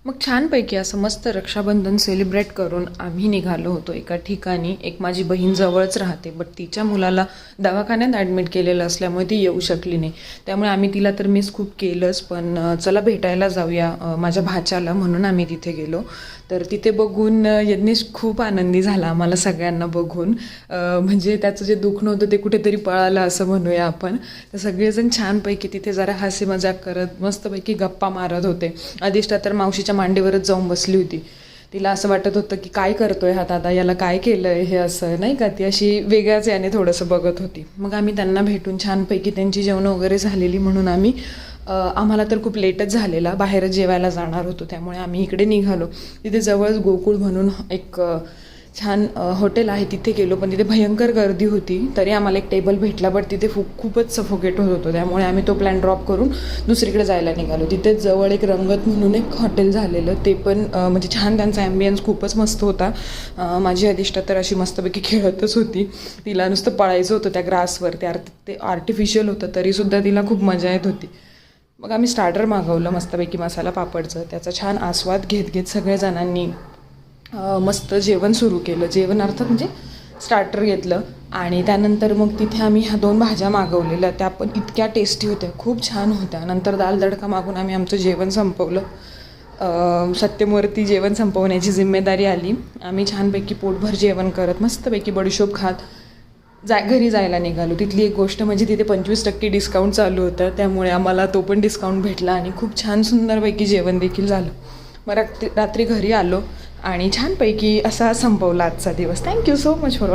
मग छानपैकी असं मस्त रक्षाबंधन सेलिब्रेट करून आम्ही निघालो होतो एका ठिकाणी. एक माझी बहीण जवळच राहते, बट तिच्या मुलाला दवाखान्यात ॲडमिट केलेलं असल्यामुळे ती येऊ शकली नाही. त्यामुळे आम्ही तिला तर मिस खूप केलंच, पण चला भेटायला जाऊया माझ्या भाच्याला, म्हणून आम्ही तिथे गेलो. तर तिथे बघून यज्ञेश खूप आनंदी झाला आम्हाला सगळ्यांना बघून. म्हणजे त्याचं जे दुखणं होतं ते कुठेतरी पळालं असं म्हणूया आपण. तर सगळेजण छानपैकी तिथे जरा हसी मजाक करत मस्तपैकी गप्पा मारत होते. अधिष्ठा तर मावशीच्या मांडीवरच जाऊन बसली होती. तिला असं वाटत होतं की काय करतोय हा दादा, याला काय केलं आहे हे, असं नाही का. ती अशी वेगळ्याच याने थोडंसं बघत होती. मग आम्ही त्यांना भेटून छानपैकी त्यांची जेवणं वगैरे झालेली म्हणून आम्हाला तर खूप लेटच झालेला, बाहेरच जेवायला जाणार होतो, त्यामुळे आम्ही इकडे निघालो. तिथे जवळच गोकुळ म्हणून एक छान हॉटेल आहे, तिथे गेलो. पण तिथे भयंकर गर्दी होती, तरी आम्हाला एक टेबल भेटला, बट तिथे खूपच सफोकेट होत होतं. त्यामुळे आम्ही तो प्लॅन ड्रॉप करून दुसरीकडे जायला निघालो. तिथे जवळ एक रंगत म्हणून एक हॉटेल झालेलं, ते पण म्हणजे छान, त्यांचा ॲम्बियन्स खूपच मस्त होता. माझी अधिष्ठा तर अशी मस्तपैकी खेळतच होती. तिला नुसतं पळायचं होतं त्या ग्रासवर. ते आर्टिफिशियल होतं, तरीसुद्धा तिला खूप मजा येत होती. मग आम्ही स्टार्टर मागवलं मस्तपैकी मसाला पापडचं. त्याचा छान आस्वाद घेत घेत सगळ्या जणांनी मस्त जेवण सुरू केलं. जेवण अर्थात म्हणजे स्टार्टर घेतलं. आणि त्यानंतर मग तिथे आम्ही ह्या 2 भाज्या मागवलेल्या, त्या पण इतक्या टेस्टी होत्या, खूप छान होत्या. नंतर दाल तडका मागून आम्ही आमचं जेवण संपवलं. सत्यमूर्ती जेवण संपवण्याची जिम्मेदारी आली. आम्ही छानपैकी पोटभर जेवण करत मस्तपैकी बडीशोप खात घरी जायला निघालो. तिथली एक गोष्ट म्हणजे तिथे 25% डिस्काउंट चालू होतं, त्यामुळे आम्हाला तो पण डिस्काउंट भेटला आणि खूप छान सुंदरपैकी जेवण देखील झालं. मग रात्री घरी आलो आणि छानपैकी असा संपवला आजचा दिवस. Thank you so much for watching.